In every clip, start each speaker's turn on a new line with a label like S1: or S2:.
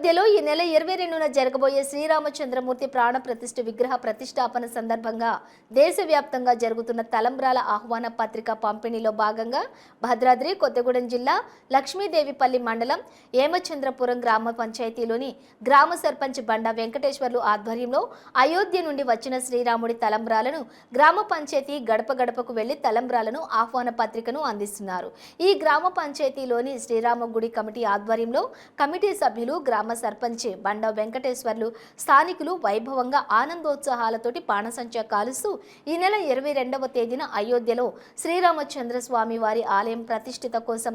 S1: అయోధ్యలో ఈ నెల 22న జరగబోయే శ్రీరామచంద్రమూర్తి ప్రాణ ప్రతిష్ఠ విగ్రహ ప్రతిష్టాపన సందర్భంగా దేశవ్యాప్తంగా జరుగుతున్న తలంబ్రాల ఆహ్వాన పత్రిక పంపిణీలో భాగంగా భద్రాద్రి కొత్తగూడెం జిల్లా లక్ష్మీదేవిపల్లి మండలం ఏమచంద్రపురం గ్రామ పంచాయతీలోని గ్రామ సర్పంచ్ బండా వెంకటేశ్వర్లు ఆధ్వర్యంలో అయోధ్య నుండి వచ్చిన శ్రీరాముడి తలంబ్రాలను గ్రామ పంచాయతీ గడప గడపకు వెళ్లి తలంబ్రాలను ఆహ్వాన పత్రికను అందిస్తున్నారు. ఈ గ్రామ పంచాయతీలోని శ్రీరామ గుడి కమిటీ ఆధ్వర్యంలో కమిటీ సభ్యులు గ్రామ సర్పంచ్ బండా వెంకటేశ్వర్లు స్థానికులు వైభవంగా ఆనందోత్సాహాలతోటి బాణసంచా కాలుస్తూ ఈ నెల 22వ తేదీన అయోధ్యలో శ్రీరామచంద్ర స్వామి వారి ఆలయం ప్రతిష్ఠిత కోసం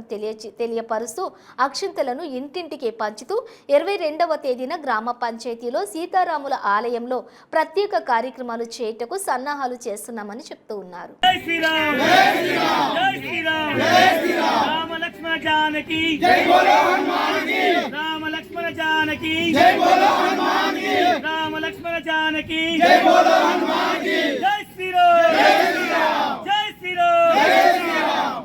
S1: తెలియపరుస్తూ అక్షింతలను ఇంటింటికి పంచుతూ 22వ తేదీన గ్రామ పంచాయతీలో సీతారాముల ఆలయంలో ప్రత్యేక కార్యక్రమాలు చేయటకు సన్నాహాలు చేస్తున్నామని చెప్తూ ఉన్నారు.
S2: जानकी जय बोलो हनुमान की राम लक्ष्मण जानकी जय बोलो हनुमान की राम लक्ष्मण जानकी जय बोलो हनुमान की जय श्री राम जय श्री राम जय श्री राम जय श्री राम।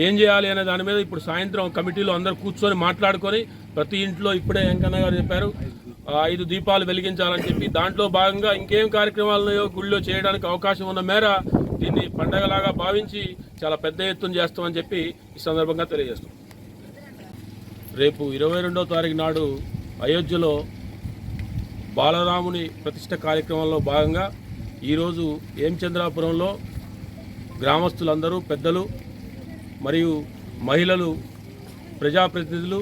S3: ఏం చేయాలి అనే దాని మీద ఇప్పుడు సాయంత్రం కమిటీలో అందరూ కూర్చొని మాట్లాడుకొని ప్రతి ఇంట్లో ఇప్పుడే వెంకన్న గారు చెప్పారు 5 దీపాలు వెలిగించాలని చెప్పి దాంట్లో భాగంగా ఇంకేం కార్యక్రమాలు గుళ్ళో చేయడానికి అవకాశం ఉన్న మేర దీన్ని పండగలాగా భావించి చాలా పెద్ద ఎత్తున చేస్తామని చెప్పి ఈ సందర్భంగా తెలియజేస్తాం. రేపు 22వ తారీఖు నాడు అయోధ్యలో బాలరాముని ప్రతిష్ఠ కార్యక్రమంలో భాగంగా ఈరోజు ఏమచంద్రాపురంలో గ్రామస్తులందరూ పెద్దలు మరియు మహిళలు ప్రజాప్రతినిధులు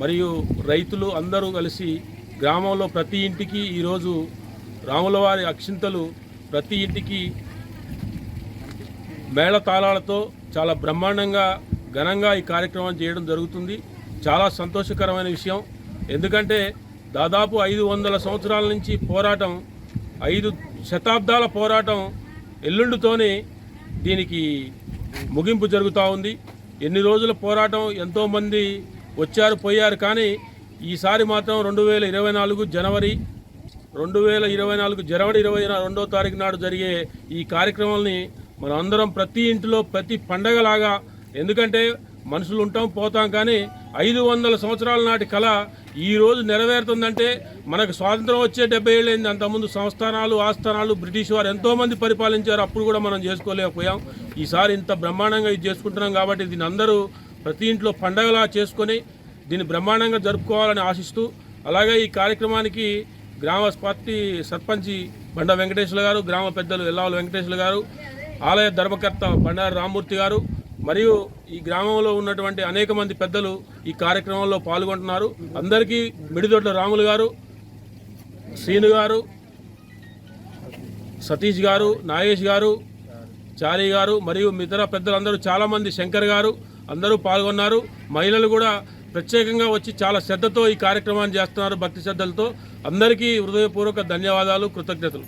S3: మరియు రైతులు అందరూ కలిసి గ్రామంలో ప్రతి ఇంటికి ఈరోజు రాములవారి అక్షింతలు ప్రతి ఇంటికి మేళతాళాలతో చాలా బ్రహ్మాండంగా ఘనంగా ఈ కార్యక్రమం చేయడం జరుగుతుంది. చాలా సంతోషకరమైన విషయం. ఎందుకంటే దాదాపు 500 సంవత్సరాల నుంచి పోరాటం, 5 శతాబ్దాల పోరాటం ఎల్లుండితోనే దీనికి ముగింపు జరుగుతూ ఉంది. ఎన్ని రోజుల పోరాటం, ఎంతోమంది వచ్చారు పోయారు, కానీ ఈసారి మాత్రం 2024 జనవరి 22వ తారీఖు నాడు జరిగే ఈ కార్యక్రమాన్ని మనం అందరం ప్రతి ఇంటిలో ప్రతి పండగలాగా, ఎందుకంటే మనుషులు ఉంటాం పోతాం, కానీ 500 సంవత్సరాల నాటి కళ ఈరోజు నెరవేరుతుందంటే మనకు స్వాతంత్రం వచ్చే 70 ఏళ్ళైంది. అంతకుముందు సంస్థానాలు ఆస్థానాలు బ్రిటిష్ వారు ఎంతోమంది పరిపాలించారు, అప్పుడు కూడా మనం చేసుకోలేకపోయాం. ఈసారి ఇంత బ్రహ్మాండంగా ఇది చేసుకుంటున్నాం కాబట్టి దీన్ని అందరూ ప్రతి ఇంట్లో పండగలా చేసుకొని దీన్ని బ్రహ్మాండంగా జరుపుకోవాలని ఆశిస్తూ, అలాగే ఈ కార్యక్రమానికి గ్రామ పార్టీ సర్పంచి బండా వెంకటేశ్వర గారు, గ్రామ పెద్దలు ఎల్లావుల వెంకటేశ్వర గారు, ఆలయ ధర్మకర్త బండారు రామ్మూర్తి గారు మరియు ఈ గ్రామంలో ఉన్నటువంటి అనేక మంది పెద్దలు ఈ కార్యక్రమంలో పాల్గొంటున్నారు. అందరికీ మిడిదొడ్ల రాములు గారు, శ్రీను గారు, సతీష్ గారు, నాగేష్ గారు, చారీ గారు మరియు ఇతర పెద్దలందరూ చాలామంది, శంకర్ గారు అందరూ పాల్గొన్నారు. మహిళలు కూడా ప్రత్యేకంగా వచ్చి చాలా శ్రద్ధతో ఈ కార్యక్రమాన్ని చేస్తున్నారు, భక్తి శ్రద్ధలతో. అందరికీ హృదయపూర్వక ధన్యవాదాలు, కృతజ్ఞతలు.